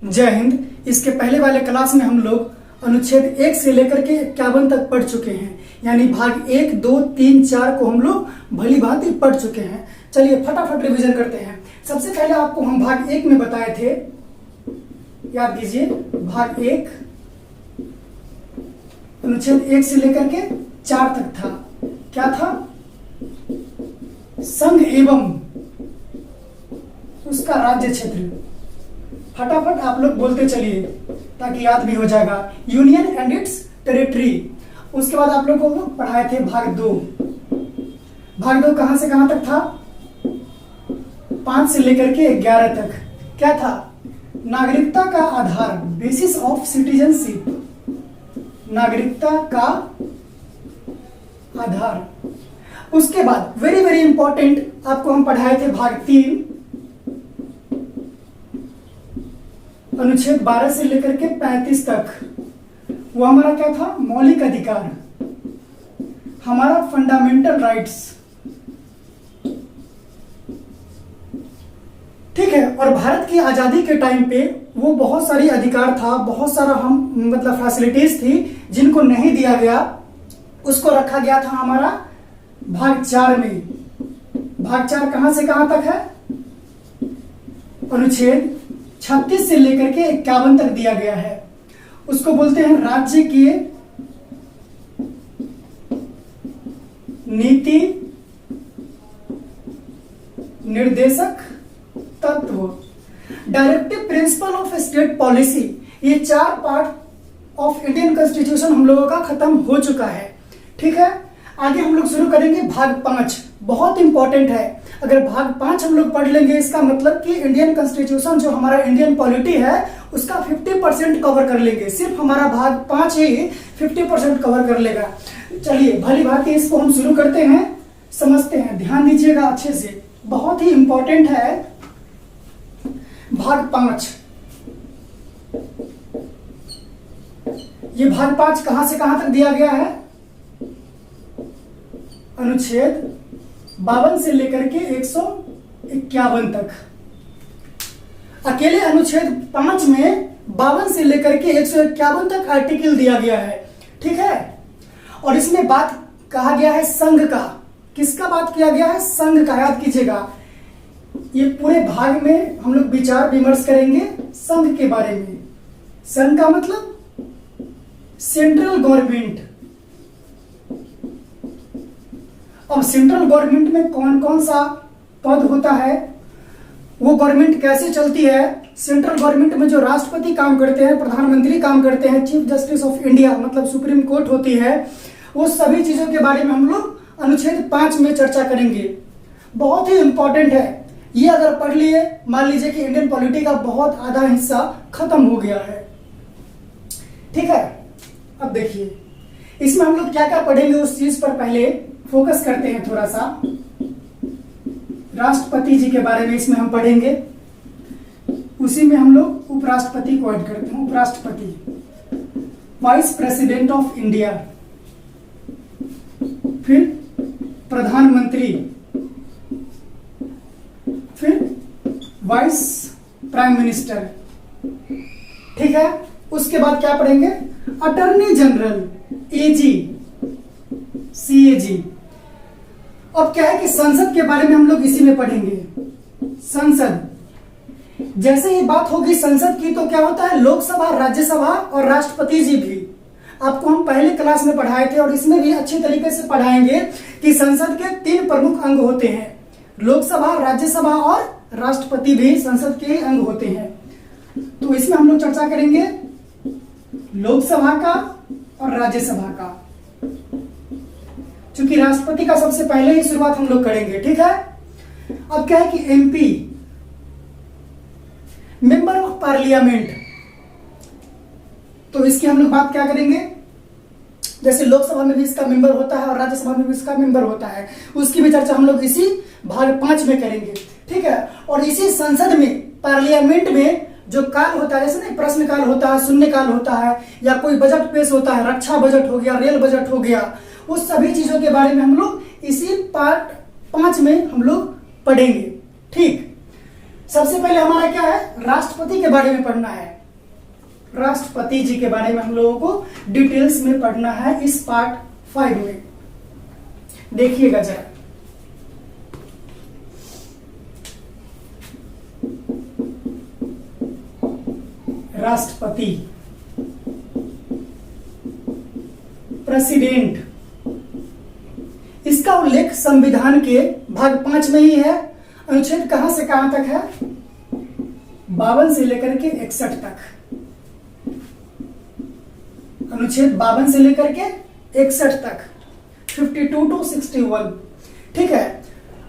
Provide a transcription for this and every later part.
जय हिंद। इसके पहले वाले क्लास में हम लोग अनुच्छेद 1 से लेकर के 51 तक पढ़ चुके हैं, यानी भाग 1, 2, 3, 4 को हम लोग भली भांति पढ़ चुके हैं। चलिए फटाफट रिवीजन करते हैं। सबसे पहले आपको हम भाग 1 में बताए थे, याद कीजिए, भाग 1 अनुच्छेद 1 से लेकर के 4 तक था। क्या था? संघ एवं उसका राज्य क्षेत्र। फटाफट आप लोग बोलते चलिए ताकि याद भी हो जाएगा। Union and it's territory. उसके बाद आप लोगों को पढ़ाए थे भाग 2। भाग 2 कहां से कहां तक था? 5 से लेकर के 11 तक। क्या था? नागरिकता का आधार, बेसिस ऑफ सिटीजनशिप। नागरिकता का आधार। उसके बाद वेरी वेरी इंपॉर्टेंट आपको हम पढ़ाए थे भाग 3 अनुच्छेद 12 से लेकर के 35 तक। वो हमारा क्या था? मौलिक अधिकार, हमारा फंडामेंटल राइट्स। ठीक है। और भारत की आजादी के टाइम पे वो बहुत सारी अधिकार था, बहुत सारा हम मतलब फैसिलिटीज थी जिनको नहीं दिया गया, उसको रखा गया था हमारा भाग 4 में। भाग 4 कहां से कहां तक है? अनुच्छेद 36 से लेकर के 51 तक दिया गया है। उसको बोलते हैं राज्य की नीति निर्देशक तत्व, directive principle of state policy. ये 4 पार्ट ऑफ इंडियन कॉन्स्टिट्यूशन हम लोगों का खत्म हो चुका है। ठीक है। आगे हम लोग शुरू करेंगे भाग 5। बहुत इंपॉर्टेंट है। अगर भाग 5 हम लोग पढ़ लेंगे, इसका मतलब कि इंडियन कॉन्स्टिट्यूशन जो हमारा इंडियन पॉलिटी है उसका 50% कवर कर लेंगे। सिर्फ हमारा भाग 5 ही 50% कवर कर लेगा। चलिए भली भांति इसको हम शुरू करते हैं, समझते हैं। ध्यान दीजिएगा अच्छे से, बहुत ही इंपॉर्टेंट है भाग 5। ये भाग 5 कहां से कहां तक दिया गया है? अनुच्छेद 52 से लेकर के 151 तक। अकेले अनुच्छेद 5 में 52 से लेकर के 151 तक आर्टिकल दिया गया है। ठीक है। और इसमें बात कहा गया है संघ का। किसका बात किया गया है? संघ का। याद कीजिएगा, ये पूरे भाग में हम लोग विचार विमर्श करेंगे संघ के बारे में। संघ का मतलब सेंट्रल गवर्नमेंट। अब सेंट्रल गवर्नमेंट में कौन कौन सा पद होता है, वो गवर्नमेंट कैसे चलती है, सेंट्रल गवर्नमेंट में जो राष्ट्रपति काम करते हैं, प्रधानमंत्री काम करते हैं, चीफ जस्टिस ऑफ इंडिया मतलब सुप्रीम कोर्ट होती है, वो सभी चीजों के बारे में हम लोग अनुच्छेद 5 में चर्चा करेंगे। बहुत ही इंपॉर्टेंट है ये। अगर पढ़ लिए, मान लीजिए कि इंडियन पॉलिटी का बहुत आधा हिस्सा खत्म हो गया है। ठीक है। अब देखिए इसमें हम लोग क्या क्या पढ़ेंगे, उस चीज पर पहले फोकस करते हैं थोड़ा सा। राष्ट्रपति जी के बारे में इसमें हम पढ़ेंगे, उसी में हम लोग उपराष्ट्रपति को ऐड करते हैं। उपराष्ट्रपति, वाइस प्रेसिडेंट ऑफ इंडिया, फिर प्रधानमंत्री, फिर वाइस प्राइम मिनिस्टर। ठीक है। उसके बाद क्या पढ़ेंगे? अटॉर्नी जनरल, एजी, सीएजी। अब क्या है कि संसद के बारे में हम लोग इसी में पढ़ेंगे। संसद, जैसे ही बात होगी संसद की तो क्या होता है? लोकसभा, राज्यसभा और राष्ट्रपति जी भी आपको हम पहले क्लास में पढ़ाए थे और इसमें भी अच्छे तरीके से पढ़ाएंगे कि संसद के 3 प्रमुख अंग होते हैं। लोकसभा, राज्यसभा और राष्ट्रपति भी संसद के अंग होते हैं। तो इसमें हम लोग चर्चा करेंगे लोकसभा का और राज्यसभा का, क्योंकि राष्ट्रपति का सबसे पहले ही शुरुआत हम लोग करेंगे। ठीक है। अब क्या है कि एमपी, मेंबर ऑफ पार्लियामेंट, तो इसकी हम लोग बात क्या करेंगे? जैसे लोकसभा में भी इसका मेंबर होता है और राज्यसभा में भी इसका मेंबर होता है, उसकी भी चर्चा हम लोग इसी भाग 5 में करेंगे। ठीक है। और इसी संसद में, पार्लियामेंट में जो काल होता है, जैसे ना प्रश्न काल होता है, शून्य काल होता है, या कोई बजट पेश होता है, रक्षा बजट हो गया, रेल बजट हो गया, उस सभी चीजों के बारे में हम लोग इसी पार्ट 5 में हम लोग पढ़ेंगे। ठीक। सबसे पहले हमारा क्या है, राष्ट्रपति के बारे में पढ़ना है। राष्ट्रपति जी के बारे में हम लोगों को डिटेल्स में पढ़ना है इस पार्ट 5 में। देखिएगा जरा, राष्ट्रपति, प्रेसिडेंट, इसका उल्लेख संविधान के भाग 5 में ही है। अनुच्छेद कहां से कहां तक है, 52 से लेकर के 61 तक। अनुच्छेद 52 से लेकर के 61 तक, 52 to 61। ठीक है,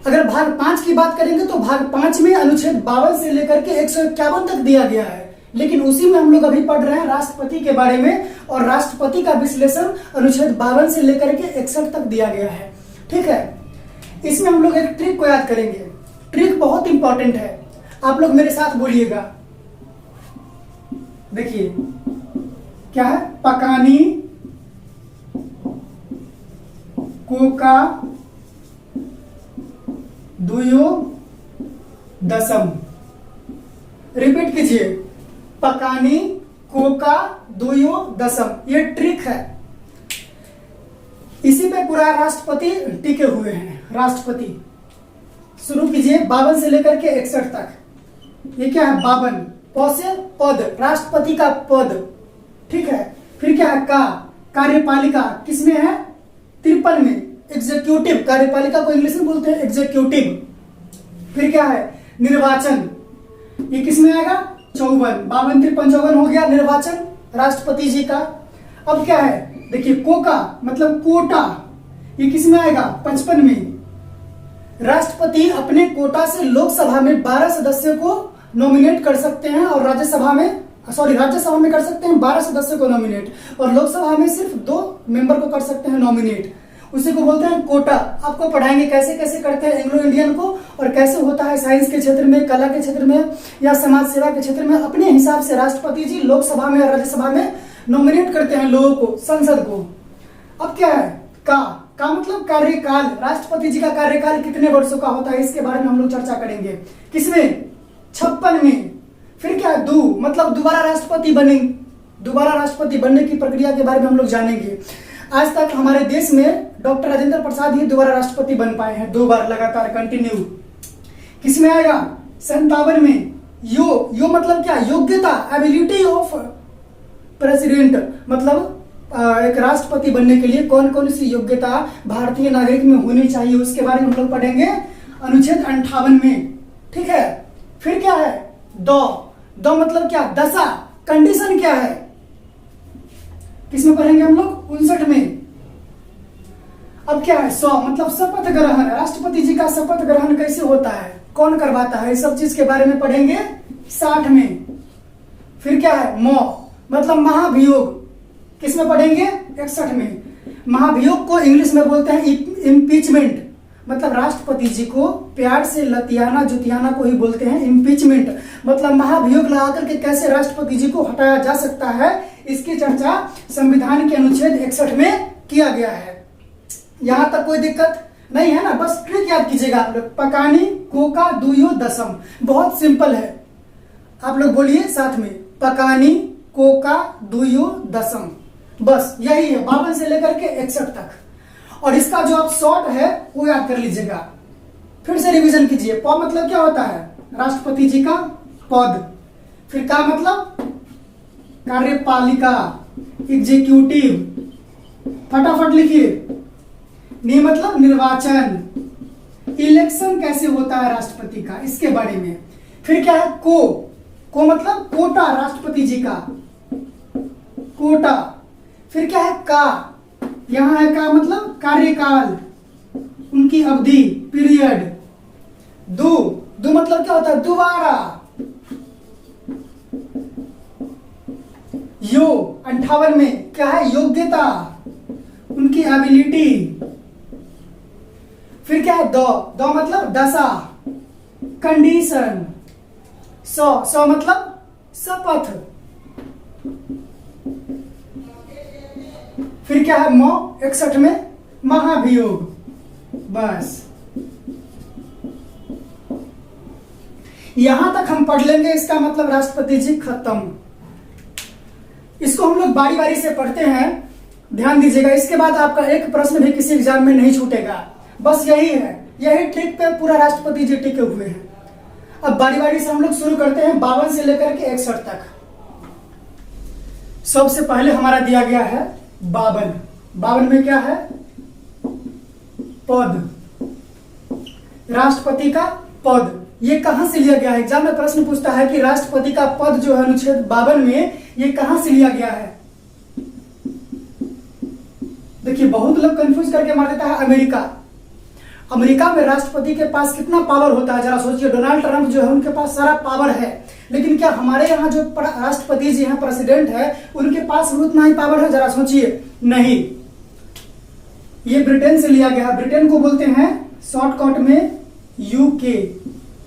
अगर भाग 5 की बात करेंगे तो भाग 5 में अनुच्छेद 52 से लेकर के 151 तक दिया गया है, लेकिन उसी में हम लोग अभी पढ़ रहे हैं राष्ट्रपति के बारे में, और राष्ट्रपति का विश्लेषण अनुच्छेद 52 से लेकर के 61 तक दिया गया है। ठीक है, इसमें हम लोग एक ट्रिक को याद करेंगे। ट्रिक बहुत इंपॉर्टेंट है, आप लोग मेरे साथ बोलिएगा। देखिए क्या है, पकानी, कोका, दुयो, दसम। रिपीट कीजिए, पकानी, कोका, दुयो, दसम। ये ट्रिक है, इसी पे पूरा राष्ट्रपति टिके हुए हैं। राष्ट्रपति शुरू कीजिए 52 से लेकर के 61 तक। ये क्या है, 52, प से पद, राष्ट्रपति का पद। ठीक है, फिर क्या है, का, कार्यपालिका, किसमें है, 53 में। एग्जीक्यूटिव, कार्यपालिका को इंग्लिश में बोलते हैं एग्जीक्यूटिव। फिर क्या है, निर्वाचन, ये किसमें आएगा, 54, 52, 53, 54 हो गया निर्वाचन राष्ट्रपति जी का। अब क्या है, देखिए कोका मतलब कोटा, ये किसमें आएगा, 55 में। राष्ट्रपति अपने कोटा से लोकसभा में 12 सदस्यों को नॉमिनेट कर सकते हैं, और राज्यसभा में कर सकते हैं 12 सदस्यों को नॉमिनेट, और लोकसभा में सिर्फ 2 मेंबर को कर सकते हैं नॉमिनेट। उसी को बोलते हैं कोटा। आपको पढ़ाएंगे कैसे कैसे करते हैं एंग्लो इंडियन को, और कैसे होता है साइंस के क्षेत्र में, कला के क्षेत्र में, या समाज सेवा के क्षेत्र में। अपने हिसाब से राष्ट्रपति जी लोकसभा में और राज्यसभा में नॉमिनेट करते हैं लोगों को, संसद को। अब क्या है, का मतलब कार्यकाल। राष्ट्रपति जी का कार्यकाल कितने वर्षों का होता है, इसके बारे में हम लोग चर्चा करेंगे। किसमें, 56 में। फिर क्या है, दू मतलब दोबारा राष्ट्रपति बने। दोबारा राष्ट्रपति बनने की प्रक्रिया के बारे में हम लोग जानेंगे। आज तक हमारे देश में डॉक्टर राजेंद्र प्रसाद ही दोबारा राष्ट्रपति बन पाए हैं, 2 बार लगातार कंटिन्यू। किसमें आएगा, 57 में। यो मतलब क्या, योग्यता, एबिलिटी ऑफ प्रेसिडेंट, मतलब एक राष्ट्रपति बनने के लिए कौन कौन सी योग्यता भारतीय नागरिक में होनी चाहिए, उसके बारे में हम लोग पढ़ेंगे अनुच्छेद 58 में। ठीक है, फिर क्या है, दो मतलब क्या, दशा, कंडीशन क्या है, किसमें पढ़ेंगे हम लोग, 59 में। अब क्या है, 100 मतलब शपथ ग्रहण। राष्ट्रपति जी का शपथ ग्रहण कैसे होता है, कौन करवाता है, इस सब चीज के बारे में पढ़ेंगे 60 में। फिर क्या है, मतलब महाभियोग, किसमें पढ़ेंगे, 61 में। महाभियोग को इंग्लिश में बोलते हैं इम्पीचमेंट, मतलब राष्ट्रपति जी को प्यार से लतियाना जुतियाना को ही बोलते हैं इम्पीचमेंट। मतलब महाभियोग लगाकर के कैसे राष्ट्रपति जी को हटाया जा सकता है, इसकी चर्चा संविधान के अनुच्छेद 61 में किया गया है। यहां तक कोई दिक्कत नहीं है ना, बस ट्रिक याद कीजिएगा आप लोग। पकानी, कोका, दुयो, दसम, बहुत सिंपल है। आप लोग बोलिए साथ में, पकानी, कोका, दुयो, दसम, बस यही है, 52 से लेकर के 61 तक। और इसका जो आप शॉर्ट है वो याद कर लीजिएगा। फिर से रिवीजन कीजिए। प मतलब क्या होता है, राष्ट्रपति जी का पद। फिर का मतलब कार्यपालिका, एग्जीक्यूटिव, फटाफट लिखिए। नी मतलब निर्वाचन, इलेक्शन कैसे होता है राष्ट्रपति का, इसके बारे में। फिर क्या है, को मतलब कोटा, राष्ट्रपति जी का कोटा। फिर क्या है, का, यहां है का मतलब कार्यकाल, उनकी अवधि, पीरियड। दो मतलब क्या होता है, दोबारा। यो 58 में क्या है, योग्यता, उनकी एबिलिटी। फिर क्या है, दो मतलब दशा, कंडीशन। 100 मतलब शपथ। फिर क्या है, 61 में महाभियोग। बस यहां तक हम पढ़ लेंगे, इसका मतलब राष्ट्रपति जी खत्म। इसको हम लोग बारी बारी से पढ़ते हैं, ध्यान दीजिएगा। इसके बाद आपका एक प्रश्न भी किसी एग्जाम में नहीं छूटेगा। बस यही है, यही ट्रिक पे पूरा राष्ट्रपति जी टिके हुए हैं। अब बारी बारी से हम लोग शुरू करते हैं 52 से लेकर के 61 तक। सबसे पहले हमारा दिया गया है 52। 52 में क्या है? पद, राष्ट्रपति का पद। ये कहां से लिया गया है? एग्जाम में प्रश्न पूछता है कि राष्ट्रपति का पद जो है अनुच्छेद 52 में, ये कहां से लिया गया है? देखिए, बहुत लोग कंफ्यूज करके मार देता है अमेरिका। अमेरिका में राष्ट्रपति के पास कितना पावर होता है, जरा सोचिए। डोनाल्ड ट्रंप जो है उनके पास सारा पावर है, लेकिन क्या हमारे यहाँ जो राष्ट्रपति जी हैं, प्रेसिडेंट है, उनके पास उतना ही पावर है? जरा सोचिए, नहीं। ये ब्रिटेन से लिया गया है। ब्रिटेन को बोलते हैं शॉर्टकट में यूके,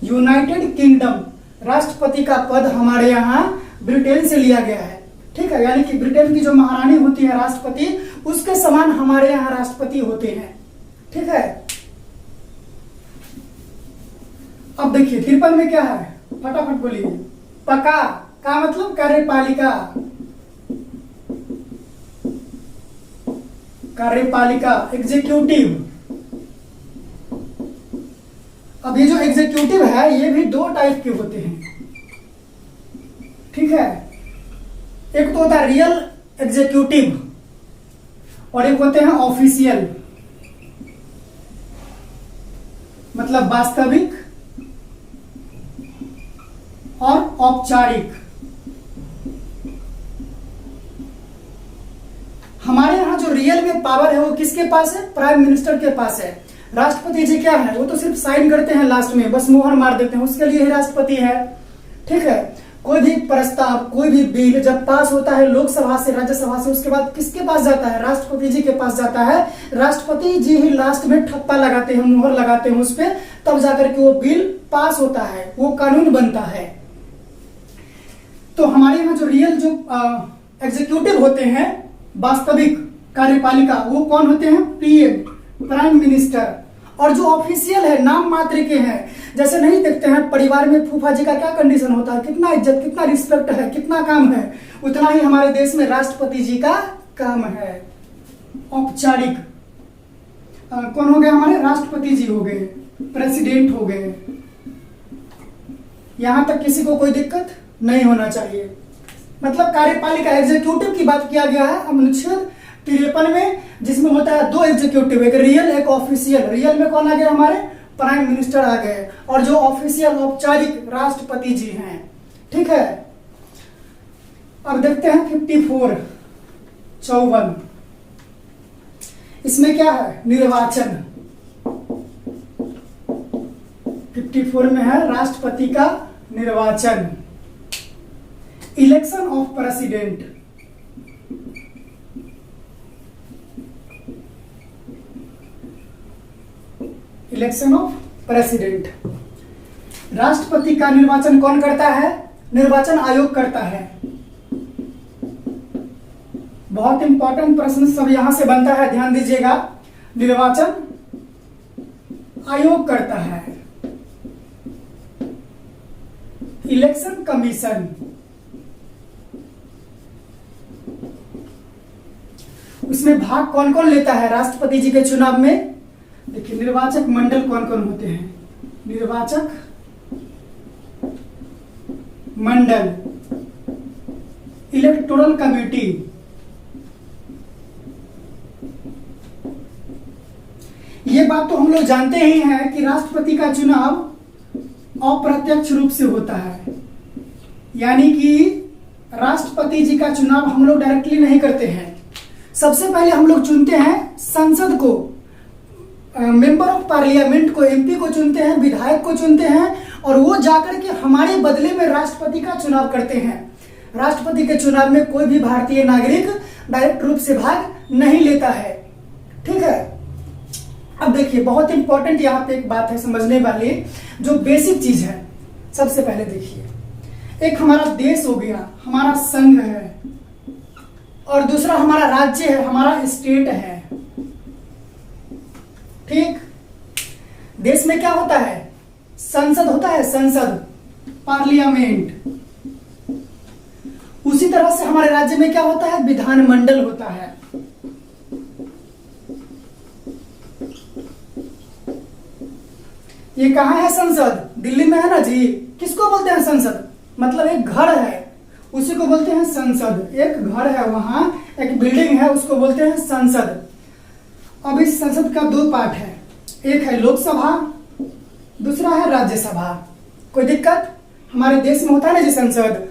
यूनाइटेड किंगडम। राष्ट्रपति का पद हमारे यहाँ ब्रिटेन से लिया गया है, ठीक है। यानी कि ब्रिटेन की जो महारानी होती है राष्ट्रपति, उसके समान हमारे यहाँ राष्ट्रपति होते हैं, ठीक है। अब देखिए 53 में क्या है, फटाफट बोलिए। पका का मतलब कार्यपालिका, कार्यपालिका, एग्जीक्यूटिव। अब ये जो एग्जीक्यूटिव है, ये भी दो टाइप के होते हैं, ठीक है। एक तो होता है रियल एग्जीक्यूटिव और एक होते हैं ऑफिशियल, मतलब वास्तविक और औपचारिक। हमारे यहां जो रियल में पावर है वो किसके पास है? प्राइम मिनिस्टर के पास है। राष्ट्रपति जी क्या है? वो तो सिर्फ साइन करते हैं लास्ट में, बस मोहर मार देते हैं, उसके लिए ही राष्ट्रपति है, ठीक है। कोई भी प्रस्ताव, कोई भी बिल जब पास होता है लोकसभा से, राज्यसभा से, उसके बाद किसके पास जाता है? राष्ट्रपति जी के पास जाता है। राष्ट्रपति जी ही लास्ट में ठप्पा लगाते हैं, मुहर लगाते हैं उस पर, तब जाकर के वो बिल पास होता है, वो कानून बनता है। तो हमारे यहाँ जो रियल जो एग्जीक्यूटिव होते हैं, वास्तविक कार्यपालिका, वो कौन होते हैं? PM, prime minister. और जो ऑफिशियल है, नाम मात्र के हैं, जैसे नहीं देखते हैं परिवार में फूफा जी का क्या कंडीशन होता है, कितना इज्जत, कितना रिस्पेक्ट है, कितना काम है, उतना ही हमारे देश में राष्ट्रपति जी का काम है। औपचारिक कौन हो गए? हमारे राष्ट्रपति जी हो गए, प्रेसिडेंट हो गए। यहां तक किसी को कोई दिक्कत नहीं होना चाहिए। मतलब कार्यपालिका, एग्जीक्यूटिव की बात किया गया है अनुच्छेद 53 में, जिसमें होता है दो एग्जीक्यूटिव, एक रियल एक ऑफिशियल। रियल में कौन आ गया? हमारे प्राइम मिनिस्टर आ गए, और जो ऑफिशियल औपचारिक राष्ट्रपति जी हैं, ठीक है। अब देखते हैं 54, 54। इसमें क्या है? निर्वाचन। 54 में है राष्ट्रपति का निर्वाचन, election of president. Election of president. राष्ट्रपति का निर्वाचन कौन करता है? निर्वाचन आयोग करता है। बहुत इंपॉर्टेंट प्रश्न सब यहां से बनता है, ध्यान दीजिएगा। निर्वाचन आयोग करता है। इलेक्शन कमीशन, उसमें भाग कौन कौन लेता है राष्ट्रपति जी के चुनाव में? देखिए, निर्वाचक मंडल कौन कौन होते हैं? निर्वाचक मंडल, इलेक्टोरल कमेटी, ये बात तो हम लोग जानते ही हैं कि राष्ट्रपति का चुनाव अप्रत्यक्ष रूप से होता है, यानी कि राष्ट्रपति जी का चुनाव हम लोग डायरेक्टली नहीं करते हैं। सबसे पहले हम लोग चुनते हैं संसद को, मेंबर ऑफ पार्लियामेंट को, एमपी को चुनते हैं, विधायक को चुनते हैं, और वो जाकर के हमारे बदले में राष्ट्रपति का चुनाव करते हैं। राष्ट्रपति के चुनाव में कोई भी भारतीय नागरिक डायरेक्ट रूप से भाग नहीं लेता है, ठीक है। अब देखिए, बहुत इंपॉर्टेंट यहाँ पे एक बात है समझने वाली, जो बेसिक चीज है। सबसे पहले देखिए, एक हमारा देश हो गया, हमारा संघ है, और दूसरा हमारा राज्य है, हमारा स्टेट है, ठीक। देश में क्या होता है? संसद होता है, संसद। पार्लियामेंट। उसी तरह से हमारे राज्य में क्या होता है, विधानमंडल होता है। ये कहाँ है संसद, दिल्ली में है ना जी। किसको बोलते हैं संसद, मतलब एक घर है उसी को बोलते हैं संसद। एक घर है वहां, एक बिल्डिंग है, उसको बोलते हैं संसद। अब इस संसद का दो पार्ट है, एक है लोकसभा, दूसरा है राज्यसभा। कोई दिक्कत, हमारे देश में होता है ना जी संसद,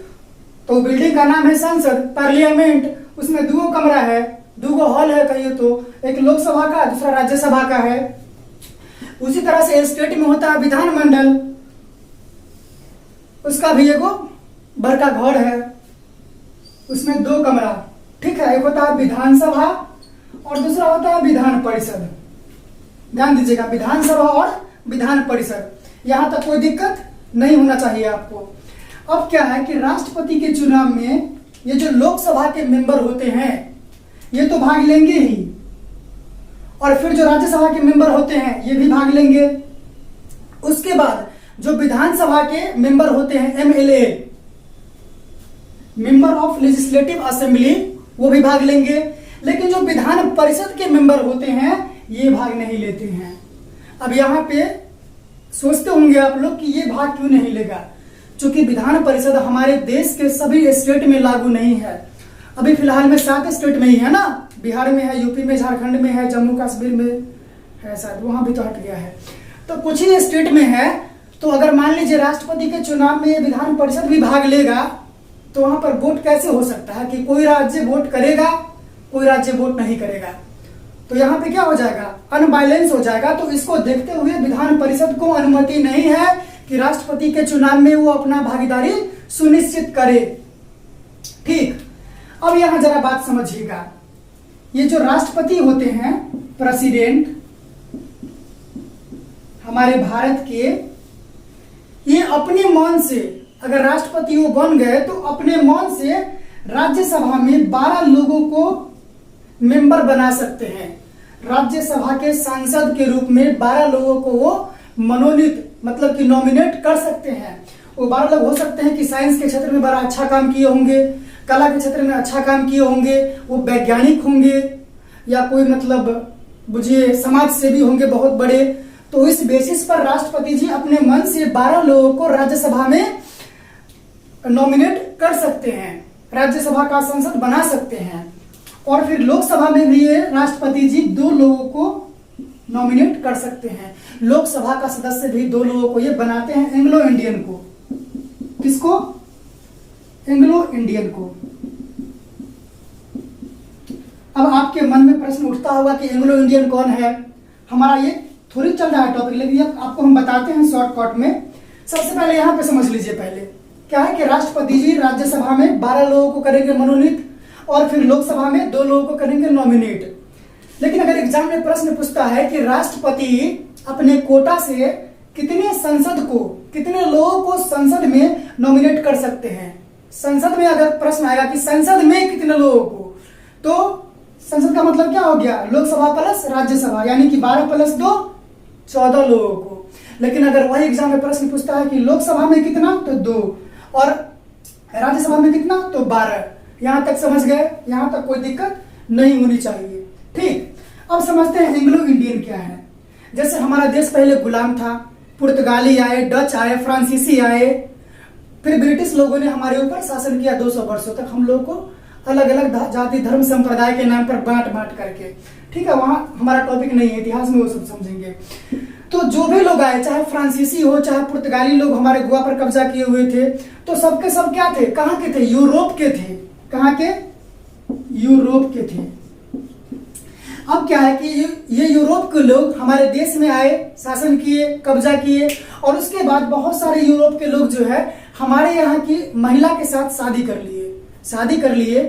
तो बिल्डिंग का नाम है संसद, पार्लियामेंट। उसमें दो कमरा है, दो हॉल है कहिए तो, एक लोकसभा का दूसरा राज्यसभा का है। उसी तरह से स्टेट में होता है विधानमंडल, उसका भी एगो बड़का घर है, उसमें दो कमरा। ठीक है, एक होता है विधानसभा और दूसरा होता है विधान परिषद। ध्यान दीजिएगा, विधानसभा और विधान परिषद। यहां तक कोई दिक्कत नहीं होना चाहिए आपको। अब क्या है कि राष्ट्रपति के चुनाव में ये जो लोकसभा के मेंबर होते हैं ये तो भाग लेंगे ही, और फिर जो राज्यसभा के मेंबर होते हैं ये भी भाग लेंगे। उसके बाद जो विधानसभा के मेंबर होते हैं, MLA, member of legislative assembly, वो भी भाग लेंगे। लेकिन जो विधान परिषद के मेंबर होते हैं ये भाग नहीं लेते हैं। अब यहाँ पे सोचते होंगे आप लोग कि ये भाग क्यों नहीं लेगा, क्योंकि विधान परिषद हमारे देश के सभी स्टेट में लागू नहीं है। अभी फिलहाल में 7 स्टेट में ही है ना, बिहार में है, यूपी में, झारखंड में है, जम्मू कश्मीर में है, शायद वहां भी तो हट गया है, तो कुछ ही स्टेट में है। तो अगर मान लीजिए राष्ट्रपति के चुनाव में विधान परिषद भी भाग लेगा तो वहां पर वोट कैसे हो सकता है कि कोई राज्य वोट करेगा कोई राज्य वोट नहीं करेगा। तो यहाँ पे क्या हो जाएगा, अनबैलेंस हो जाएगा। तो इसको देखते हुए विधान परिषद को अनुमति नहीं है कि राष्ट्रपति के चुनाव में वो अपना भागीदारी सुनिश्चित करे। ठीक, अब यहां जरा बात समझिएगा, ये जो राष्ट्रपति होते हैं, प्रेसिडेंट हमारे भारत के, ये अपने मन से अगर राष्ट्रपति वो बन गए तो अपने मन से राज्यसभा में 12 लोगों को मेंबर बना सकते हैं। राज्यसभा के सांसद के रूप में 12 लोगों को वो मनोनीत मतलब कि नॉमिनेट कर सकते हैं। वो 12 लोग हो सकते हैं कि साइंस के क्षेत्र में बड़ा अच्छा काम किए होंगे, कला के क्षेत्र में अच्छा काम किए होंगे, वो वैज्ञानिक होंगे, या कोई मतलब बुझिए समाज सेवी होंगे बहुत बड़े। तो इस बेसिस पर राष्ट्रपति जी अपने मन से 12 लोगों को राज्यसभा में नॉमिनेट कर सकते हैं, राज्यसभा का सांसद बना सकते हैं। और फिर लोकसभा में भी ये राष्ट्रपति जी 2 लोगों को नॉमिनेट कर सकते हैं। लोकसभा का सदस्य भी 2 लोगों को ये बनाते हैं, एंग्लो इंडियन को। किसको, एंग्लो इंडियन को। अब आपके मन में प्रश्न उठता होगा कि एंग्लो इंडियन कौन है। हमारा ये थोड़ी चल रहा है टॉपिक, लेकिन आपको हम बताते हैं शॉर्टकट में। सबसे पहले यहाँ पे समझ लीजिए, पहले क्या है कि राष्ट्रपति जी राज्यसभा में 12 लोगों को करेंगे मनोनीत और फिर लोकसभा में 2 लोगों को करेंगे नॉमिनेट। लेकिन अगर एग्जाम में प्रश्न पूछता है कि राष्ट्रपति अपने कोटा से कितने लोगों को संसद में नॉमिनेट कर सकते हैं, संसद में अगर प्रश्न आएगा कि संसद में कितने लोगों को, तो संसद का मतलब क्या हो गया, लोकसभा प्लस राज्यसभा, यानी कि 12 + 2 14 लोगों को। लेकिन अगर वही एग्जाम में प्रश्न पूछता है कि लोकसभा में कितना, तो 2, और राज्यसभा में कितना, तो 12। यहां तक समझ गए, यहां तक कोई दिक्कत नहीं होनी चाहिए। ठीक, अब समझते हैं एंग्लो इंडियन क्या है। जैसे हमारा देश पहले गुलाम था, पुर्तगाली आए, डच आए, फ्रांसीसी आए, फिर ब्रिटिश लोगों ने हमारे ऊपर शासन किया 200 वर्षों तक, हम लोग को अलग अलग जाति धर्म संप्रदाय के नाम पर बांट करके। ठीक है, वहां हमारा टॉपिक नहीं है, इतिहास में वो सब समझेंगे। तो जो भी लोग आए, चाहे फ्रांसीसी हो चाहे पुर्तगाली लोग हमारे गोवा पर कब्जा किए हुए थे, तो सबके सब क्या थे, कहाँ के थे, यूरोप के थे। कहाँ के, यूरोप के थे। अब क्या है कि ये यूरोप के लोग हमारे देश में आए, शासन किए, कब्जा किए, और उसके बाद बहुत सारे यूरोप के लोग जो है हमारे यहाँ की महिला के साथ शादी कर लिए,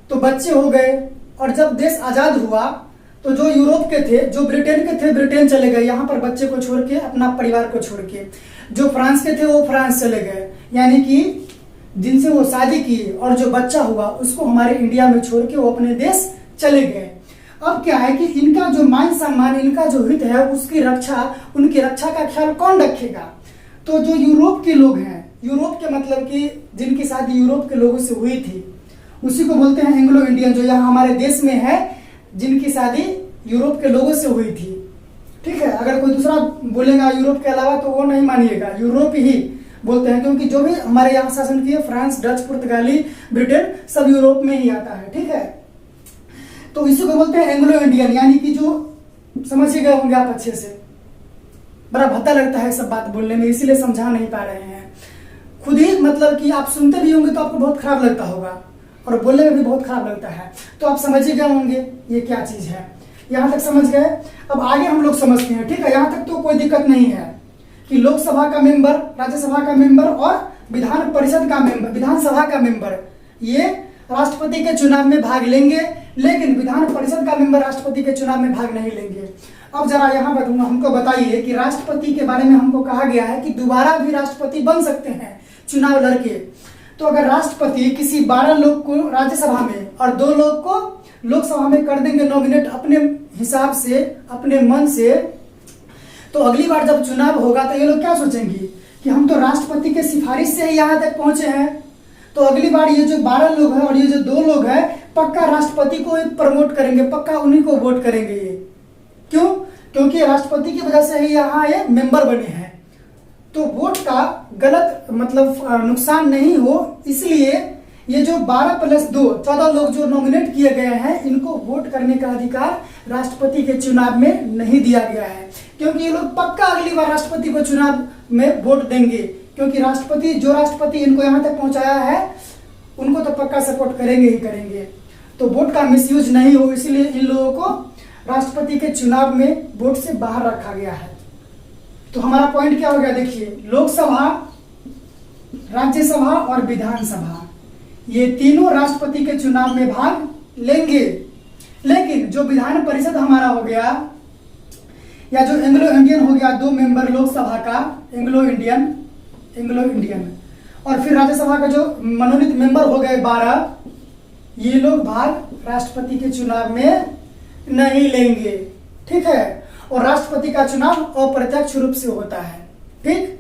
तो बच्चे हो गए। और जब देश आजाद हुआ तो जो यूरोप के थे, जो ब्रिटेन के थे, ब्रिटेन चले गए, यहाँ पर बच्चे को छोड़ के, अपना परिवार को छोड़ के। जो फ्रांस के थे वो फ्रांस चले गए, यानी कि जिनसे वो शादी किए और जो बच्चा हुआ उसको हमारे इंडिया में छोड़ के वो अपने देश चले गए। अब क्या है कि इनका जो मान सम्मान, इनका जो हित है, उसकी रक्षा, उनकी रक्षा का ख्याल कौन रखेगा, तो जो यूरोप के लोग हैं, यूरोप के मतलब कि जिनकी शादी यूरोप के लोगों से हुई थी उसी को बोलते हैं एंग्लो इंडियन, जो यहाँ हमारे देश में है जिनकी शादी यूरोप के लोगों से हुई थी। ठीक है, अगर कोई दूसरा बोलेगा यूरोप के अलावा तो वो नहीं मानिएगा, यूरोप ही बोलते हैं, क्योंकि जो भी हमारे यहाँ शासन किए फ्रांस, डच, पुर्तगाली, ब्रिटेन सब यूरोप में ही आता है। ठीक है, तो इसी को बोलते हैं एंग्लो इंडियन, यानी कि जो समझ ही गए होंगे आप अच्छे से। बड़ा भद्दा लगता है सब बात बोलने में, इसीलिए समझा नहीं पा रहे हैं। खुद ही मतलब कि आप सुनते भी होंगे तो आपको बहुत खराब लगता होगा और बोलने में भी बहुत खराब लगता है, तो आप समझ ही गए होंगे ये क्या चीज है। यहाँ तक समझ गए, अब आगे हम लोग समझते हैं। ठीक है, यहाँ तक तो कोई दिक्कत नहीं है कि लोकसभा का मेंबर, राज्यसभा का मेंबर और विधान परिषद का मेंबर, विधानसभा का मेंबर ये राष्ट्रपति के चुनाव में भाग लेंगे, लेकिन विधान परिषद का मेंबर राष्ट्रपति के चुनाव में भाग नहीं लेंगे। अब जरा यहाँ पर हमको बताइए कि राष्ट्रपति के बारे में हमको कहा गया है कि दोबारा भी राष्ट्रपति बन सकते हैं चुनाव लड़के। तो अगर राष्ट्रपति किसी 12 लोग को राज्यसभा में और 2 लोग को लोकसभा में कर देंगे नॉमिनेट अपने हिसाब से, अपने मन से, तो अगली बार जब चुनाव होगा तो ये लोग क्या सोचेंगे कि हम तो राष्ट्रपति के सिफारिश से ही यहाँ तक पहुंचे हैं, तो अगली बार ये जो 12 लोग हैं और ये जो 2 लोग हैं पक्का राष्ट्रपति को प्रमोट करेंगे, पक्का उन्हीं को वोट करेंगे। ये क्यों? क्योंकि राष्ट्रपति की वजह से ही यहाँ ये मेंबर बने हैं। तो वोट का गलत मतलब नुकसान नहीं हो, इसलिए ये जो 12 + 2 14 लोग जो नॉमिनेट किए गए हैं इनको वोट करने का अधिकार राष्ट्रपति के चुनाव में नहीं दिया गया है, क्योंकि ये लोग पक्का अगली बार राष्ट्रपति को चुनाव में वोट देंगे, क्योंकि राष्ट्रपति जो राष्ट्रपति इनको यहाँ तक पहुंचाया है उनको तो पक्का सपोर्ट करेंगे ही करेंगे। तो वोट का मिसयूज नहीं हो, इसलिए इन लोगों को राष्ट्रपति के चुनाव में वोट से बाहर रखा गया है। तो हमारा पॉइंट क्या हो गया, देखिए, लोकसभा, राज्यसभा और विधानसभा ये तीनों राष्ट्रपति के चुनाव में भाग लेंगे, लेकिन जो विधान परिषद हमारा हो गया या जो एंग्लो इंडियन हो गया 2 मेंबर लोकसभा का एंग्लो इंडियन और फिर राज्यसभा का जो मनोनीत मेंबर हो गए 12, ये लोग भाग राष्ट्रपति के चुनाव में नहीं लेंगे। ठीक है, और राष्ट्रपति का चुनाव अप्रत्यक्ष रूप से होता है। ठीक,